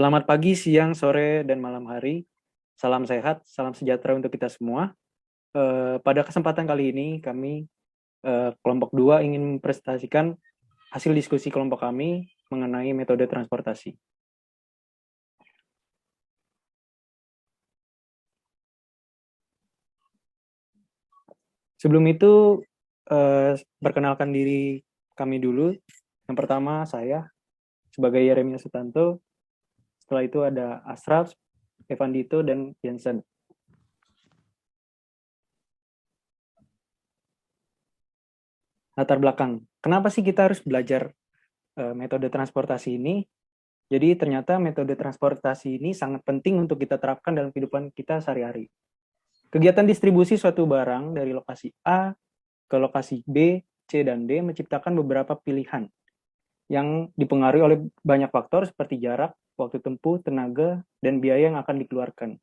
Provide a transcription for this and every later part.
Selamat pagi, siang, sore, dan malam hari. Salam sehat, salam sejahtera untuk kita semua. Pada kesempatan kali ini, kami kelompok 2 ingin mempresentasikan hasil diskusi kelompok kami mengenai metode transportasi. Sebelum itu, perkenalkan diri kami dulu. Yang pertama, saya sebagai Yeremia Sutanto. Setelah itu ada Asraf, Evan Dito, dan Jensen. Latar belakang, kenapa sih kita harus belajar metode transportasi ini? Jadi ternyata metode transportasi ini sangat penting untuk kita terapkan dalam kehidupan kita sehari-hari. Kegiatan distribusi suatu barang dari lokasi A ke lokasi B, C, dan D menciptakan beberapa pilihan yang dipengaruhi oleh banyak faktor seperti jarak, waktu tempuh, tenaga, dan biaya yang akan dikeluarkan.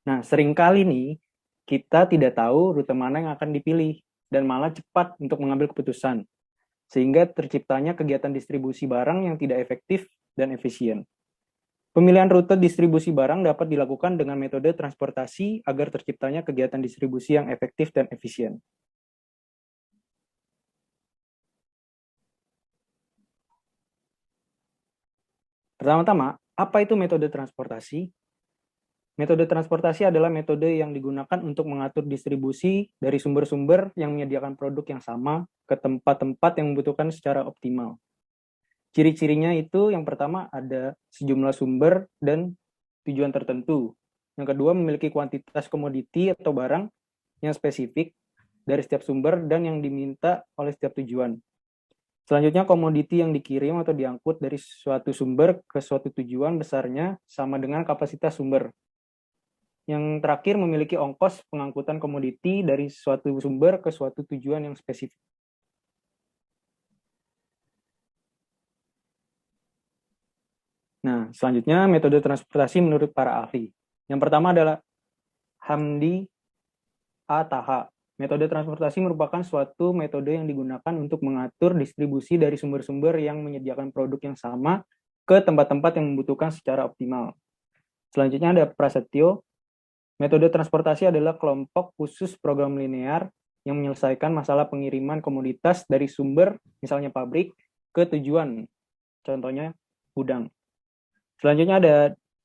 Nah, seringkali nih kita tidak tahu rute mana yang akan dipilih dan malah cepat untuk mengambil keputusan, sehingga terciptanya kegiatan distribusi barang yang tidak efektif dan efisien. Pemilihan rute distribusi barang dapat dilakukan dengan metode transportasi agar terciptanya kegiatan distribusi yang efektif dan efisien. Pertama-tama, apa itu metode transportasi? Metode transportasi adalah metode yang digunakan untuk mengatur distribusi dari sumber-sumber yang menyediakan produk yang sama ke tempat-tempat yang membutuhkan secara optimal. Ciri-cirinya itu yang pertama ada sejumlah sumber dan tujuan tertentu. Yang kedua memiliki kuantitas komoditi atau barang yang spesifik dari setiap sumber dan yang diminta oleh setiap tujuan. Selanjutnya, komoditi yang dikirim atau diangkut dari suatu sumber ke suatu tujuan besarnya sama dengan kapasitas sumber. Yang terakhir, memiliki ongkos pengangkutan komoditi dari suatu sumber ke suatu tujuan yang spesifik. Nah, selanjutnya metode transportasi menurut para ahli. Yang pertama adalah Hamdi A. Taha. Metode transportasi merupakan suatu metode yang digunakan untuk mengatur distribusi dari sumber-sumber yang menyediakan produk yang sama ke tempat-tempat yang membutuhkan secara optimal. Selanjutnya ada Prasetyo. Metode transportasi adalah kelompok khusus program linear yang menyelesaikan masalah pengiriman komoditas dari sumber, misalnya pabrik, ke tujuan, contohnya gudang. Selanjutnya ada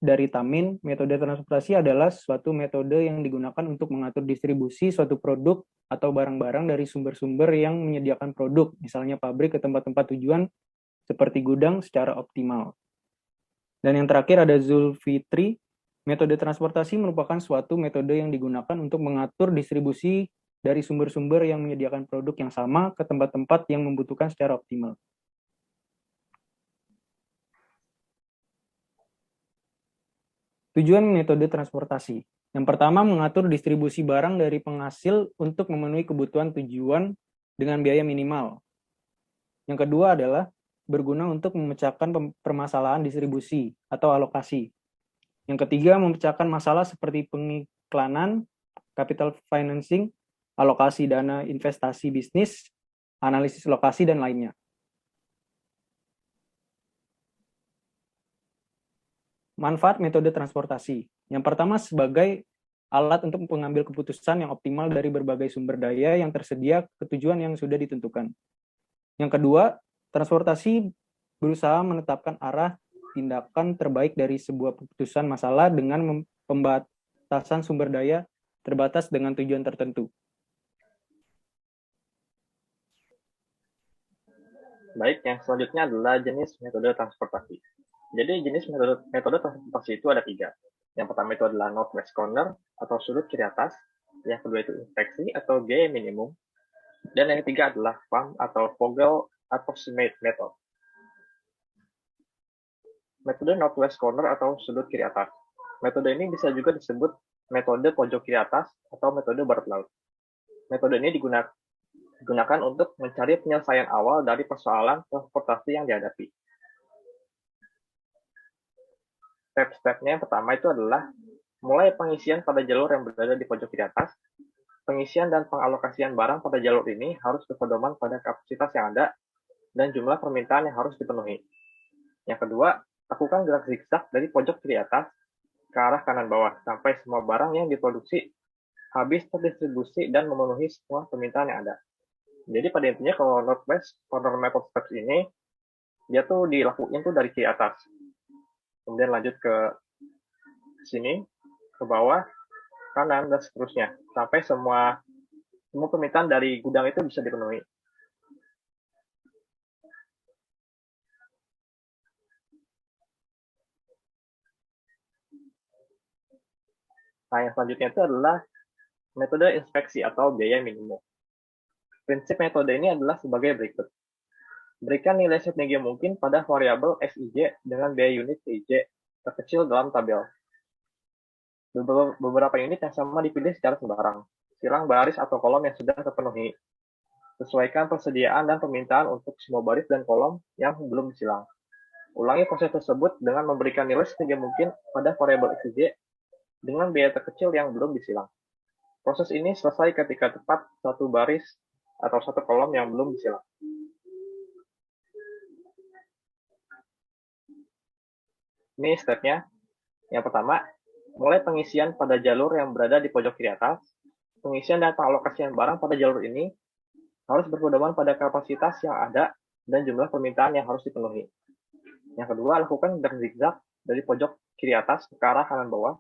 dari Tamin, metode transportasi adalah suatu metode yang digunakan untuk mengatur distribusi suatu produk atau barang-barang dari sumber-sumber yang menyediakan produk, misalnya pabrik ke tempat-tempat tujuan seperti gudang secara optimal. Dan yang terakhir ada Zulfitri, metode transportasi merupakan suatu metode yang digunakan untuk mengatur distribusi dari sumber-sumber yang menyediakan produk yang sama ke tempat-tempat yang membutuhkan secara optimal. Tujuan metode transportasi. Yang pertama, mengatur distribusi barang dari penghasil untuk memenuhi kebutuhan tujuan dengan biaya minimal. Yang kedua adalah berguna untuk memecahkan permasalahan distribusi atau alokasi. Yang ketiga, memecahkan masalah seperti pengiklanan, capital financing, alokasi dana investasi bisnis, analisis lokasi, dan lainnya. Manfaat metode transportasi. Yang pertama, sebagai alat untuk mengambil keputusan yang optimal dari berbagai sumber daya yang tersedia ke tujuan yang sudah ditentukan. Yang kedua, transportasi berusaha menetapkan arah tindakan terbaik dari sebuah keputusan masalah dengan pembatasan sumber daya terbatas dengan tujuan tertentu. Baik, yang selanjutnya adalah jenis metode transportasi. Jadi jenis metode transportasi itu ada 3. Yang pertama itu adalah northwest corner atau sudut kiri atas. Yang kedua itu inspeksi atau gaya minimum. Dan yang ketiga adalah FAM atau Vogel Approximate Method. Metode northwest corner atau sudut kiri atas. Metode ini bisa juga disebut metode pojok kiri atas atau metode barat laut. Metode ini digunakan untuk mencari penyelesaian awal dari persoalan transportasi yang dihadapi. Step-stepnya yang pertama itu adalah mulai pengisian pada jalur yang berada di pojok kiri atas. Pengisian dan pengalokasian barang pada jalur ini harus berpedoman pada kapasitas yang ada dan jumlah permintaan yang harus dipenuhi. Yang kedua, lakukan gerak zigzag dari pojok kiri atas ke arah kanan bawah sampai semua barang yang diproduksi habis terdistribusi dan memenuhi semua permintaan yang ada. Jadi pada intinya kalau Northwest Corner Method Steps ini, dia tuh dilakuin tuh dari kiri atas. Kemudian lanjut ke sini, ke bawah, kanan, dan seterusnya. Sampai semua permintaan dari gudang itu bisa dipenuhi. Nah, yang selanjutnya itu adalah metode inspeksi atau biaya minimum. Prinsip metode ini adalah sebagai berikut. Berikan nilai setinggi mungkin pada variabel Xij dengan biaya unit Tj terkecil dalam tabel. Beberapa unit yang sama dipilih secara sembarang. Silang baris atau kolom yang sudah terpenuhi. Sesuaikan persediaan dan permintaan untuk semua baris dan kolom yang belum disilang. Ulangi proses tersebut dengan memberikan nilai setinggi mungkin pada variabel Xij dengan biaya terkecil yang belum disilang. Proses ini selesai ketika tepat satu baris atau satu kolom yang belum disilang. Ini stepnya. Yang pertama, mulai pengisian pada jalur yang berada di pojok kiri atas. Pengisian dan pengalokasian barang pada jalur ini harus berpedoman pada kapasitas yang ada dan jumlah permintaan yang harus dipenuhi. Yang kedua, lakukan gerak zigzag dari pojok kiri atas ke arah kanan bawah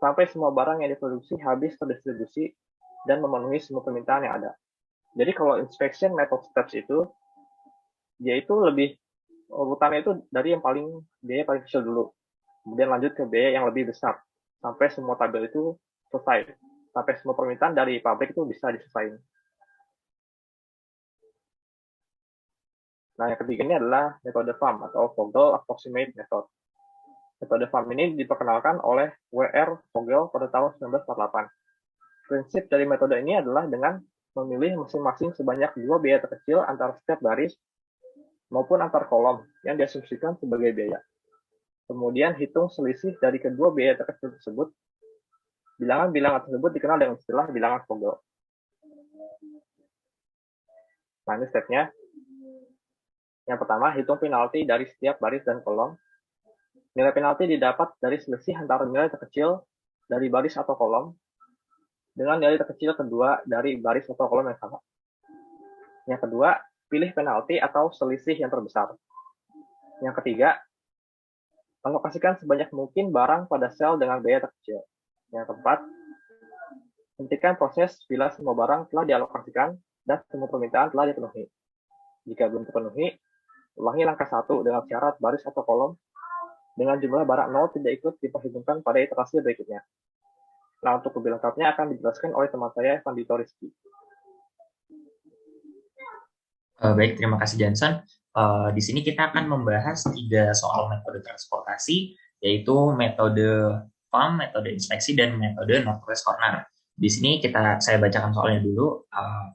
sampai semua barang yang diproduksi habis terdistribusi dan memenuhi semua permintaan yang ada. Jadi kalau inspection method steps itu, dia itu lebih urutannya itu dari yang biaya paling kecil dulu, kemudian lanjut ke biaya yang lebih besar sampai semua tabel itu selesai, sampai semua permintaan dari pabrik itu bisa diselesaikan. Nah, yang ketiga ini adalah metode FAM atau Vogel Approximate Method. Metode FAM ini diperkenalkan oleh W.R. Vogel pada tahun 1948. Prinsip dari metode ini adalah dengan memilih masing-masing sebanyak 2 biaya terkecil antara setiap baris maupun antar kolom yang diasumsikan sebagai biaya. Kemudian hitung selisih dari kedua biaya terkecil tersebut. Bilangan-bilangan tersebut dikenal dengan istilah bilangan Vogel. Nah, ini stepnya. Yang pertama, hitung penalti dari setiap baris dan kolom. Nilai penalti didapat dari selisih antara nilai terkecil dari baris atau kolom dengan nilai terkecil kedua dari baris atau kolom yang sama. Yang kedua, pilih penalti atau selisih yang terbesar. Yang ketiga, alokasikan sebanyak mungkin barang pada sel dengan biaya terkecil. Yang keempat, hentikan proses bila semua barang telah dialokasikan dan semua permintaan telah dipenuhi. Jika belum terpenuhi, ulangi langkah 1 dengan syarat baris atau kolom dengan jumlah barang 0 tidak ikut diperhitungkan pada iterasi berikutnya. Nah, untuk lebih lengkapnya akan dijelaskan oleh teman saya, Evan Dito Rizky. Baik, terima kasih Johnson. Di sini kita akan membahas 3 soal metode transportasi, yaitu metode FAM, metode inspeksi, dan metode Northwest Corner. Di sini saya bacakan soalnya dulu.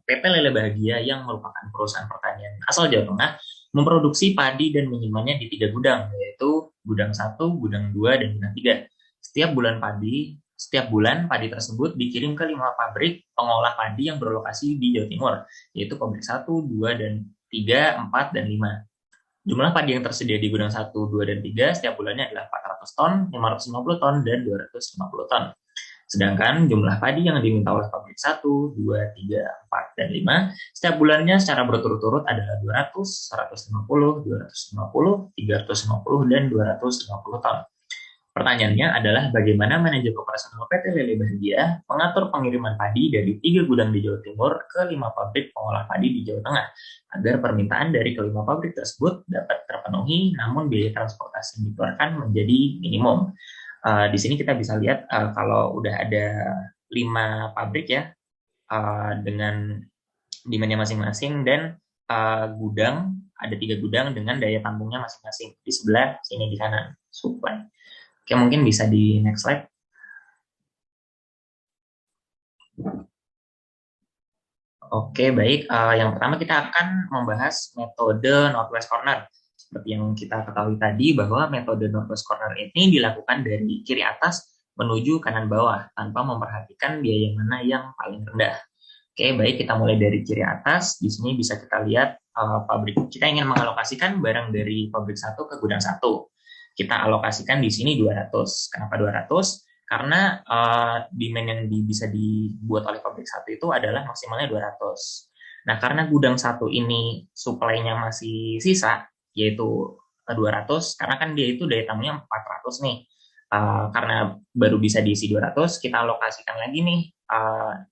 PT Lele Bahagia yang merupakan perusahaan pertanian asal Jawa Tengah memproduksi padi dan menyimpannya di 3 gudang, yaitu gudang 1, gudang 2, dan gudang 3. Setiap bulan padi tersebut dikirim ke 5 pabrik pengolah padi yang berlokasi di Jawa Timur, yaitu pabrik 1, 2, dan 3, 4, dan 5. Jumlah padi yang tersedia di gudang 1, 2, dan 3 setiap bulannya adalah 400 ton, 550 ton, dan 250 ton. Sedangkan jumlah padi yang diminta oleh pabrik 1, 2, 3, 4, dan 5 setiap bulannya secara berturut-turut adalah 200, 150, 250, 350, dan 250 ton. Pertanyaannya adalah bagaimana manajer operasional PT Lele Bahagia mengatur pengiriman padi dari 3 gudang di Jawa Timur ke 5 pabrik pengolah padi di Jawa Tengah agar permintaan dari kelima pabrik tersebut dapat terpenuhi namun biaya transportasi yang dikeluarkan menjadi minimum. Di sini kita bisa lihat kalau udah ada 5 pabrik ya dengan demand-nya masing-masing dan gudang, ada 3 gudang dengan daya tampungnya masing-masing di sebelah sini di kanan supply. Oke, mungkin bisa di next slide. Oke, baik. Yang pertama kita akan membahas metode Northwest Corner. Seperti yang kita ketahui tadi bahwa metode Northwest Corner ini dilakukan dari kiri atas menuju kanan bawah tanpa memperhatikan biaya mana yang paling rendah. Oke, baik, kita mulai dari kiri atas. Di sini bisa kita lihat pabrik kita ingin mengalokasikan barang dari pabrik 1 ke gudang 1. kita alokasikan di sini 200. Kenapa 200? Karena demand yang bisa dibuat oleh pabrik satu itu adalah maksimalnya 200. Nah, karena gudang satu ini supply-nya masih sisa, yaitu 200, karena kan dia itu daya tampungnya 400 nih. Karena baru bisa diisi 200, kita alokasikan lagi nih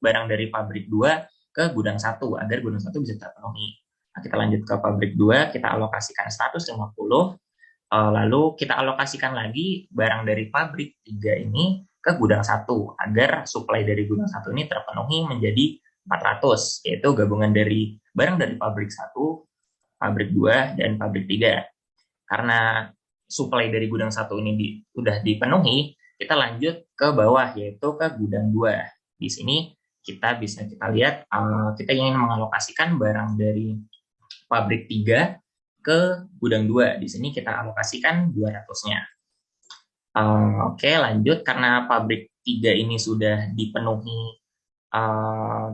barang dari pabrik 2 ke gudang satu agar gudang satu bisa terpenuhi. Nah, kita lanjut ke pabrik 2, kita alokasikan 150, lalu kita alokasikan lagi barang dari pabrik 3 ini ke gudang satu agar supply dari gudang satu ini terpenuhi menjadi 400, yaitu gabungan dari barang dari pabrik 1, pabrik 2, dan pabrik 3. Karena supply dari gudang satu ini sudah dipenuhi, kita lanjut ke bawah, yaitu ke gudang 2. Di sini kita lihat kita ingin mengalokasikan barang dari pabrik 3 ke gudang 2. Di sini kita alokasikan 200-nya. Oke, lanjut. Karena pabrik 3 ini sudah dipenuhi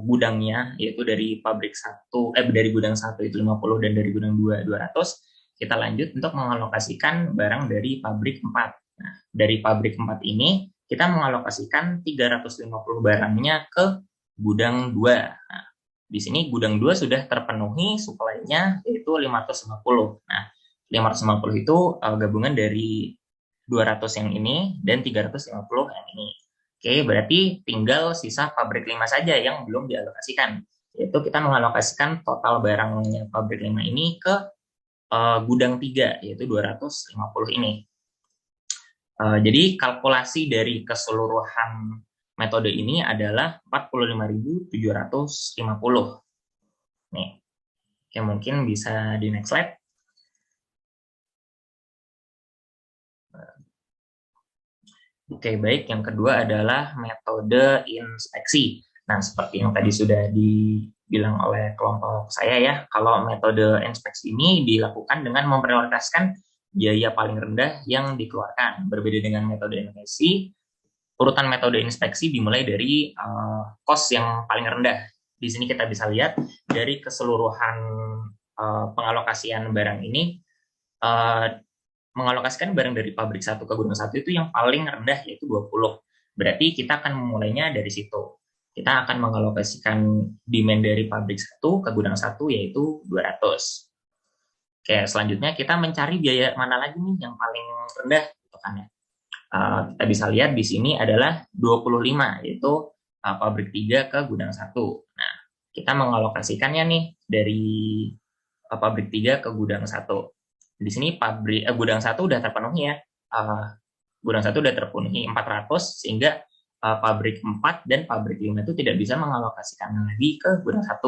gudangnya, yaitu dari pabrik dari gudang 1 itu 50 dan dari gudang 2 200, kita lanjut untuk mengalokasikan barang dari pabrik 4. Nah, dari pabrik 4 ini kita mengalokasikan 350 barangnya ke gudang 2. Nah, di sini gudang 2 sudah terpenuhi supply-nya, yaitu 550. Nah, 550 itu gabungan dari 200 yang ini dan 350 yang ini. Oke, berarti tinggal sisa pabrik 5 saja yang belum dialokasikan. Yaitu kita mengalokasikan total barangnya pabrik 5 ini ke gudang 3, yaitu 250 ini. Jadi kalkulasi dari keseluruhan metode ini adalah 45.750. Nih, oke, mungkin bisa di next slide. Oke, baik. Yang kedua adalah metode inspeksi. Nah, seperti yang tadi sudah dibilang oleh kelompok saya ya, kalau metode inspeksi ini dilakukan dengan memprioritaskan biaya paling rendah yang dikeluarkan. Berbeda dengan metode inspeksi, urutan metode inspeksi dimulai dari cost yang paling rendah. Di sini kita bisa lihat dari keseluruhan pengalokasian barang ini, mengalokasikan barang dari pabrik 1 ke gudang 1 itu yang paling rendah, yaitu 20. Berarti kita akan memulainya dari situ. Kita akan mengalokasikan demand dari pabrik 1 ke gudang 1, yaitu 200. Oke, selanjutnya kita mencari biaya mana lagi nih yang paling rendah, gitu kan ya. Kita bisa lihat di sini adalah 25, yaitu pabrik 3 ke gudang 1. Nah, kita mengalokasikannya nih dari pabrik 3 ke gudang 1. Di sini gudang 1 udah terpenuhi ya. Gudang 1 udah terpenuhi 400, sehingga pabrik 4 dan pabrik 5 itu tidak bisa mengalokasikan lagi ke gudang 1.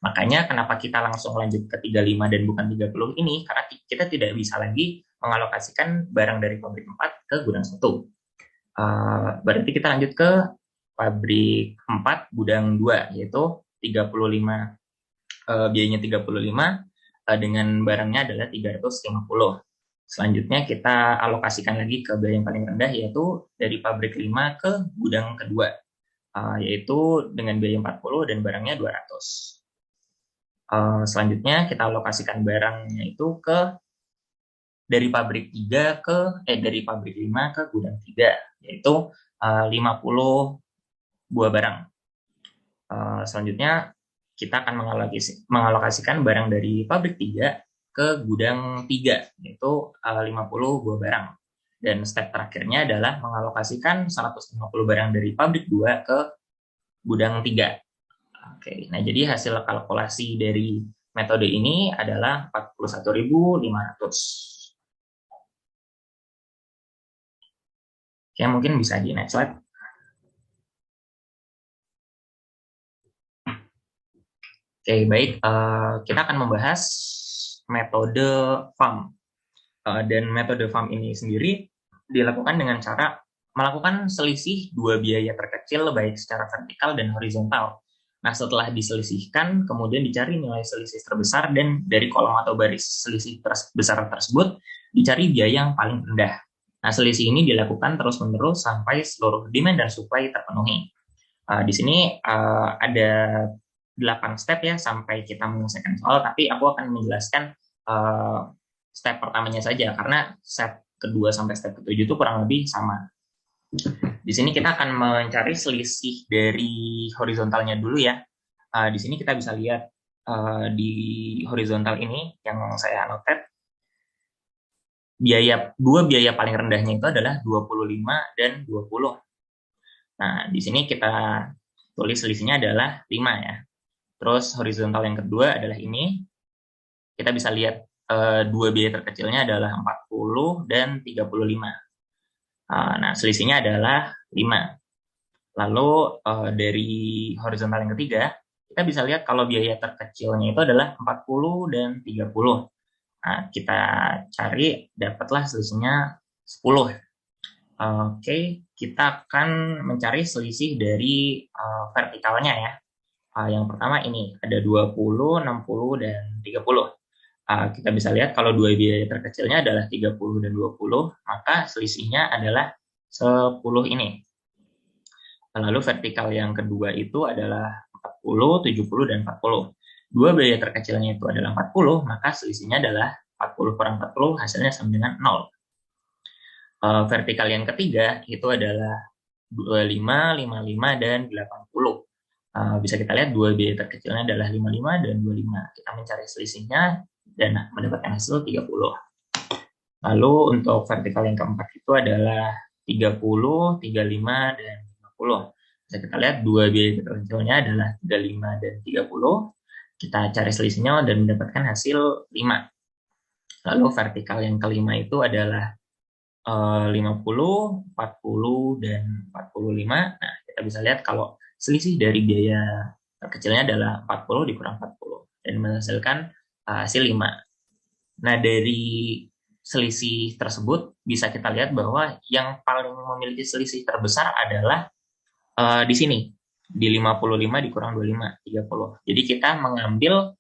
Makanya kenapa kita langsung lanjut ke 35 dan bukan 30 ini, karena kita tidak bisa lagi mengalokasikan barang dari pabrik 4 ke gudang 1. Berarti kita lanjut ke pabrik 4 gudang 2, yaitu 35, biayanya 35, dengan barangnya adalah 350. Selanjutnya kita alokasikan lagi ke biaya yang paling rendah, yaitu dari pabrik 5 ke gudang kedua, yaitu dengan biaya 40 dan barangnya 200. Selanjutnya kita alokasikan barangnya itu dari pabrik 5 ke gudang 3, yaitu 50 buah barang. Selanjutnya kita akan mengalokasikan barang dari pabrik 3 ke gudang 3, yaitu 50 buah barang. Dan step terakhirnya adalah mengalokasikan 150 barang dari pabrik 2 ke gudang 3. Oke, nah jadi hasil kalkulasi dari metode ini adalah 41.500. Oke, mungkin bisa di next slide. Oke, baik. Kita akan membahas metode FAM. Dan metode FAM ini sendiri dilakukan dengan cara melakukan selisih dua biaya terkecil baik secara vertikal dan horizontal. Nah, setelah diselisihkan, kemudian dicari nilai selisih terbesar dan dari kolom atau baris selisih terbesar tersebut dicari biaya yang paling rendah. Nah, selisih ini dilakukan terus-menerus sampai seluruh demand dan supply terpenuhi. Di sini ada 8 step ya sampai kita menyelesaikan soal, tapi aku akan menjelaskan step pertamanya saja karena step kedua sampai step ketujuh itu kurang lebih sama. Di sini kita akan mencari selisih dari horizontalnya dulu ya. Di sini kita bisa lihat di horizontal ini yang saya annotate, dua biaya paling rendahnya itu adalah 25 dan 20. Nah, di sini kita tulis selisihnya adalah 5 ya. Terus horizontal yang kedua adalah ini. Kita bisa lihat dua biaya terkecilnya adalah 40 dan 35. Nah, selisihnya adalah 5. Lalu dari horizontal yang ketiga, kita bisa lihat kalau biaya terkecilnya itu adalah 40 dan 30. Nah, kita cari, dapatlah selisihnya 10. Oke, kita akan mencari selisih dari vertikalnya ya. Yang pertama ini, ada 20, 60, dan 30. Kita bisa lihat kalau dua biaya terkecilnya adalah 30 dan 20, maka selisihnya adalah 10 ini. Lalu vertikal yang kedua itu adalah 40, 70, dan 40. Dua biaya terkecilnya itu adalah 40, maka selisihnya adalah 40 kurang 40, hasilnya sama dengan 0. Vertikal yang ketiga itu adalah 25, 55, dan 80. Bisa kita lihat dua biaya terkecilnya adalah 55 dan 25. Kita mencari selisihnya dan mendapatkan hasil 30. Lalu untuk vertikal yang keempat itu adalah 30, 35, dan 50. Bisa kita lihat dua biaya terkecilnya adalah 35 dan 30. Kita cari selisihnya dan mendapatkan hasil 5. Lalu vertikal yang kelima itu adalah 50, 40, dan 45. Nah, kita bisa lihat kalau selisih dari biaya terkecilnya adalah 40 dikurang 40 dan menghasilkan hasil 5. Nah, dari selisih tersebut bisa kita lihat bahwa yang paling memiliki selisih terbesar adalah di sini, di 55 dikurang 25, 30. Jadi kita mengambil,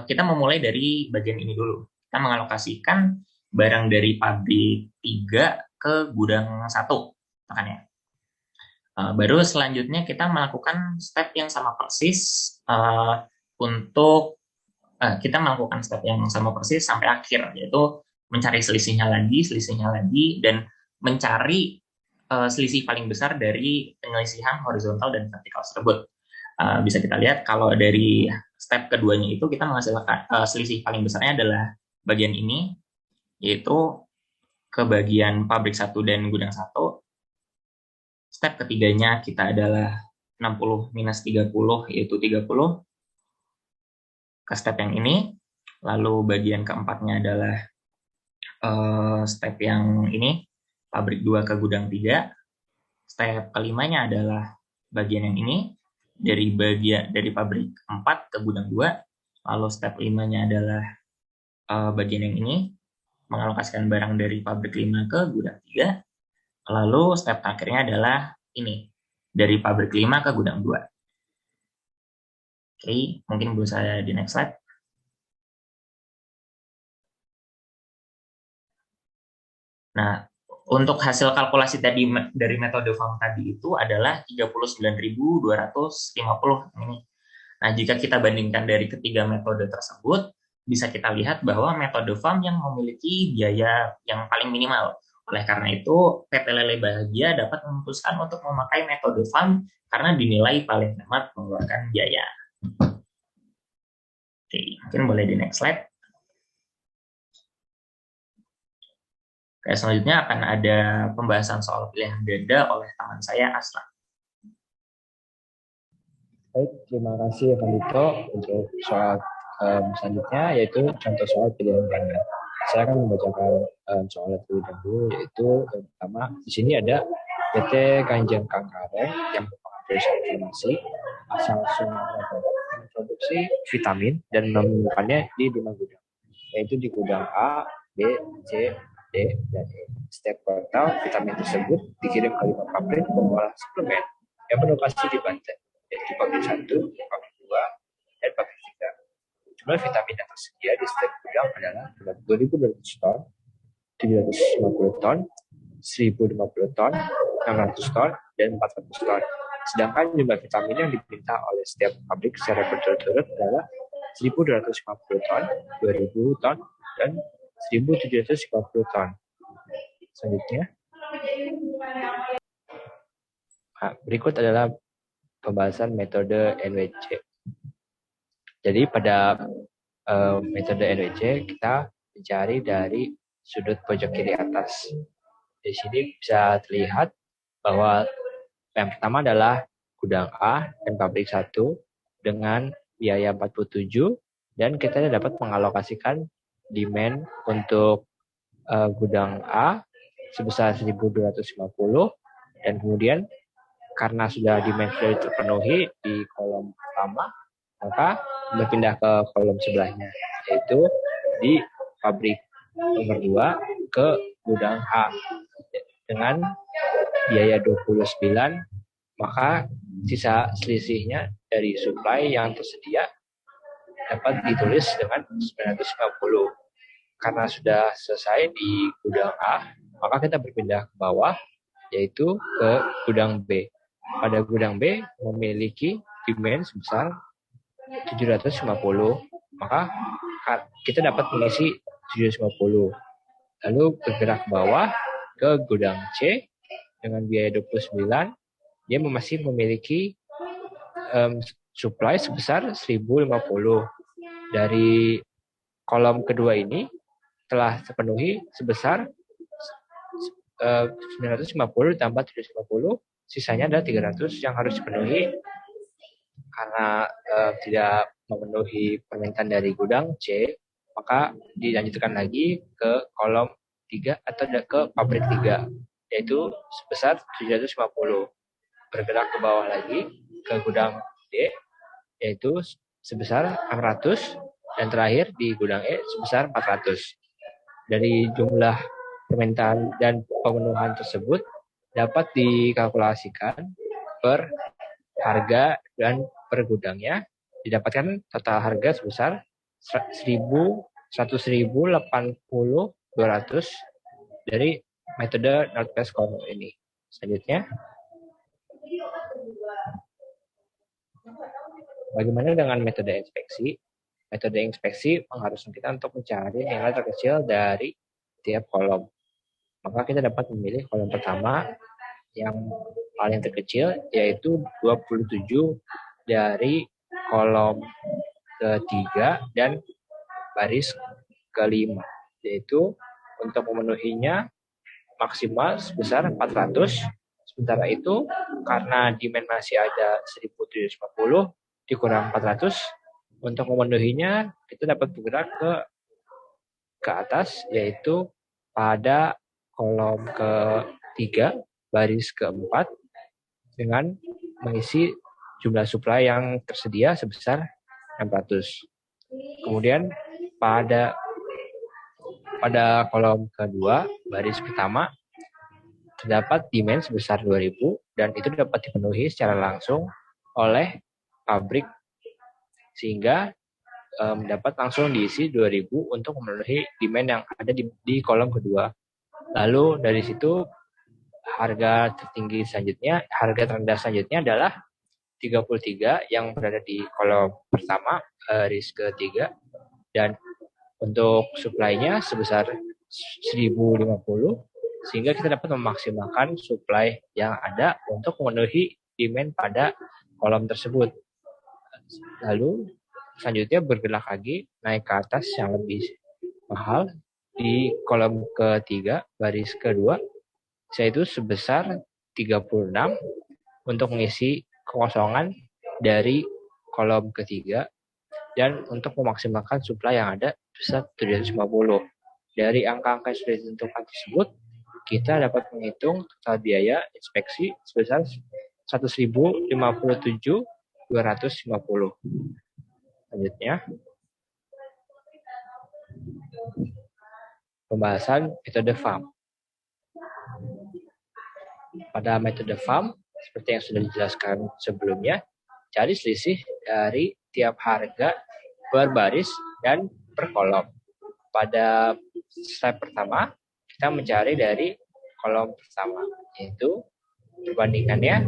kita memulai dari bagian ini dulu. Kita mengalokasikan barang dari pabrik 3 ke gudang 1, makanya. Baru selanjutnya kita melakukan step yang sama persis untuk kita melakukan step yang sama persis sampai akhir, yaitu mencari selisihnya lagi, dan mencari selisih paling besar dari penyelisihan horizontal dan vertikal tersebut. Bisa kita lihat kalau dari step keduanya itu kita menghasilkan selisih paling besarnya adalah bagian ini, yaitu ke bagian pabrik 1 dan gudang 1. Step ketiganya kita adalah 60 minus 30, yaitu 30. Ke step yang ini, lalu bagian keempatnya adalah step yang ini, pabrik 2 ke gudang 3. Step kelimanya adalah bagian yang ini, dari pabrik 4 ke gudang 2. Lalu step 5-nya adalah bagian yang ini, mengalokasikan barang dari pabrik 5 ke gudang 3. Lalu step terakhirnya adalah ini, dari pabrik 5 ke gudang 2. Oke, mungkin boleh saya di next slide. Nah, untuk hasil kalkulasi tadi dari metode FAM tadi itu adalah 39.250 ini. Nah, jika kita bandingkan dari ketiga metode tersebut, bisa kita lihat bahwa metode FAM yang memiliki biaya yang paling minimal. Oleh karena itu, PT Lele Bahagia dapat memutuskan untuk memakai metode FAM karena dinilai paling hemat mengeluarkan biaya. Oke, mungkin boleh di next slide. Oke, selanjutnya akan ada pembahasan soal pilihan ganda oleh teman saya, Aslan. Baik, terima kasih Pak Dito untuk soal selanjutnya, yaitu contoh soal pilihan ganda. Saya akan membacakan soal terlebih dahulu, yaitu yang pertama di sini ada PT Kanjeng Kangkareng yang merupakan perusahaan farmasi asal Sumatera Barat memproduksi vitamin dan menemukannya di 5 gudang, yaitu di gudang A, B, C, D, dan E. Setiap kuartal vitamin tersebut dikirim ke 5 pabrik pengolah suplemen yang berlokasi di Banten, yaitu pabrik 1, pabrik 2, dan pabrik 3. Jumlah vitamin yang tersedia di setiap gudang adalah 2.200 ton, 750 ton, 1.050 ton, 600 ton, dan 400 ton. Sedangkan jumlah vitamin yang diminta oleh setiap pabrik secara berturut-turut adalah 1.250 ton, 2.000 ton, dan 1.750 ton. selanjutnya. Nah, berikut adalah pembahasan metode NWC. Jadi pada metode NWC kita mencari dari sudut pojok kiri atas. Di sini bisa terlihat bahwa yang pertama adalah gudang A dan pabrik 1 dengan biaya 47 dan kita dapat mengalokasikan demand untuk gudang A sebesar 1.250 dan kemudian karena sudah demand sudah terpenuhi di kolom pertama, maka berpindah ke kolom sebelahnya, yaitu di pabrik nomor 2 ke gudang A dengan biaya 29, maka sisa selisihnya dari supply yang tersedia dapat ditulis dengan 950. Karena sudah selesai di gudang A, maka kita berpindah ke bawah, yaitu ke gudang B. Pada gudang B memiliki demand sebesar 750, maka kita dapat mengisi 750. Lalu bergerak ke bawah ke gudang C dengan biaya 29, dia masih memiliki supply sebesar 1050. Dari kolom kedua ini telah terpenuhi sebesar 950 ditambah 750, sisanya adalah 300 yang harus dipenuhi karena tidak memenuhi permintaan dari gudang C, maka dilanjutkan lagi ke kolom 3 atau ke pabrik 3, yaitu sebesar 750. Bergerak ke bawah lagi ke gudang D, yaitu sebesar 600, dan terakhir di gudang E sebesar 400. Dari jumlah permintaan dan pemenuhan tersebut dapat dikalkulasikan per harga dan per gudangnya, didapatkan total harga sebesar 100.080.200 dari metode Northwest Corner ini. Selanjutnya, bagaimana dengan metode inspeksi? Metode inspeksi mengharuskan kita untuk mencari nilai terkecil dari tiap kolom. Maka kita dapat memilih kolom pertama yang paling terkecil, yaitu 27 dari kolom ketiga dan baris kelima, yaitu untuk memenuhinya maksimal sebesar 400. Sementara itu karena demand masih ada 1.750 dikurang 400, untuk memenuhinya kita dapat bergerak ke atas, yaitu pada kolom ketiga baris keempat dengan mengisi jumlah supply yang tersedia sebesar 600. Kemudian pada kolom kedua baris pertama terdapat demand sebesar 2000 dan itu dapat dipenuhi secara langsung oleh pabrik, sehingga dapat langsung diisi 2000 untuk memenuhi demand yang ada di kolom kedua. Lalu dari situ harga tertinggi selanjutnya, harga terendah selanjutnya adalah 33 yang berada di kolom pertama baris ketiga, dan untuk supply-nya sebesar 1050, sehingga kita dapat memaksimalkan supply yang ada untuk memenuhi demand pada kolom tersebut. Lalu selanjutnya bergerak lagi naik ke atas yang lebih mahal di kolom ketiga baris kedua, yaitu sebesar 36 untuk mengisi kekosongan dari kolom ketiga dan untuk memaksimalkan supply yang ada sebesar 750. Dari angka-angka yang sudah ditentukan tersebut, kita dapat menghitung total biaya inspeksi sebesar 100.057.250. Selanjutnya, pembahasan metode FAM. Pada metode FAM, seperti yang sudah dijelaskan sebelumnya, cari selisih dari tiap harga per baris dan per kolom. Pada step pertama, kita mencari dari kolom pertama, yaitu perbandingannya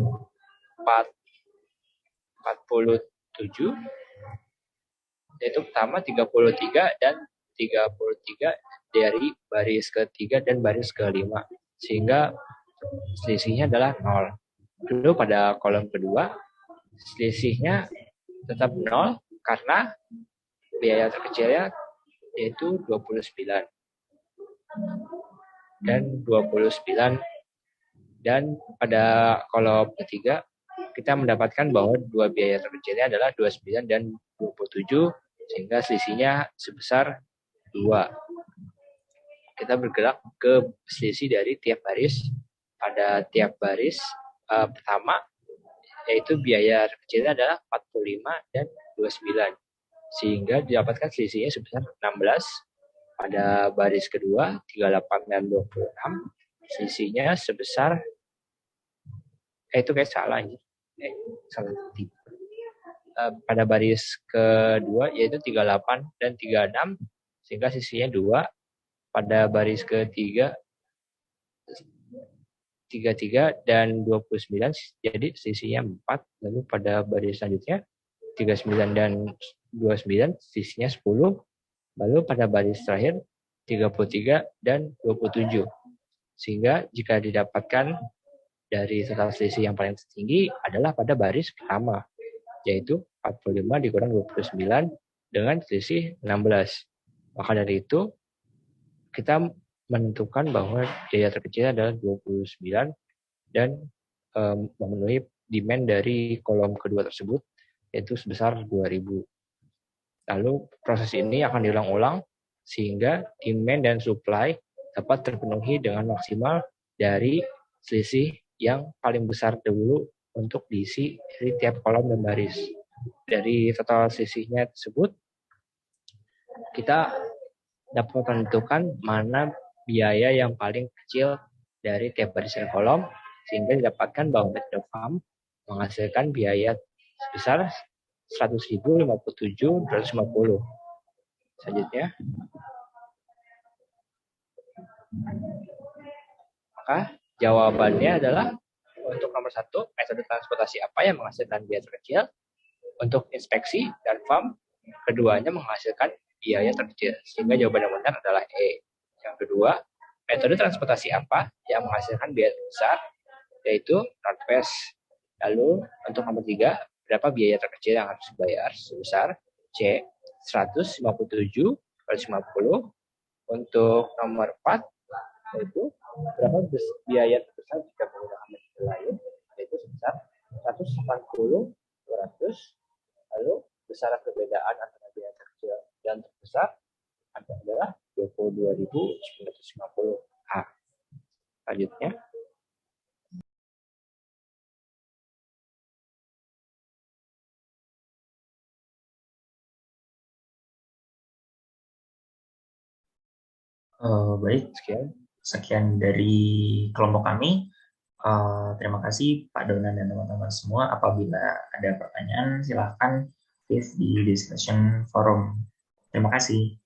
47, yaitu pertama 33 dan 33 dari baris ketiga dan baris kelima, sehingga selisihnya adalah 0. Lalu pada kolom kedua, selisihnya tetap 0 karena biaya terkecilnya yaitu 29 dan 29, dan pada kolom ketiga kita mendapatkan bahwa dua biaya terkecilnya adalah 29 dan 27, sehingga selisihnya sebesar 2. Kita bergerak ke selisih dari tiap baris. Pada tiap baris pertama, yaitu biaya terkecilnya adalah 45 dan 29, sehingga didapatkan selisihnya sebesar 16. Pada baris kedua, 38 dan 26, selisihnya sebesar, itu kayak salah ini. Salah. Pada baris kedua, yaitu 38 dan 36, sehingga selisihnya 2. Pada baris ketiga, 33 dan 29, jadi selisihnya 4. Lalu pada baris selanjutnya, 39 dan 29, selisihnya 10. Lalu pada baris terakhir 33 dan 27. Sehingga jika didapatkan dari total selisih yang paling tinggi adalah pada baris pertama, yaitu 45 dikurang 29 dengan selisih 16. Maka dari itu kita menentukan bahwa biaya terkecil adalah 29 dan memenuhi demand dari kolom kedua tersebut, yaitu sebesar 2.000. Lalu proses ini akan diulang-ulang sehingga demand dan supply dapat terpenuhi dengan maksimal dari selisih yang paling besar dahulu untuk diisi dari tiap kolom dan baris. Dari total selisihnya tersebut, kita dapat menentukan mana biaya yang paling kecil dari tiap baris dan kolom, sehingga didapatkan bahwa metode FAM menghasilkan biaya sebesar 100.057.250. Selanjutnya, maka jawabannya adalah untuk nomor 1, metode transportasi apa yang menghasilkan biaya terkecil? Untuk inspeksi dan FAM, keduanya menghasilkan biaya terkecil, sehingga jawaban yang benar adalah E. Yang kedua, metode transportasi apa yang menghasilkan biaya terbesar? Yaitu Northwest. Lalu untuk nomor 3, berapa biaya terkecil yang harus dibayar? Sebesar C, 157.150. Untuk nomor 4, yaitu berapa biaya terbesar jika menggunakan metode lain? Yaitu sebesar 180.200. Lalu besaran perbedaan antara biaya terkecil dan terbesar adalah 22.950. Selanjutnya, Baik, sekian dari kelompok kami. Terima kasih Pak Donan dan teman-teman semua. Apabila ada pertanyaan, silakan di discussion forum. Terima kasih.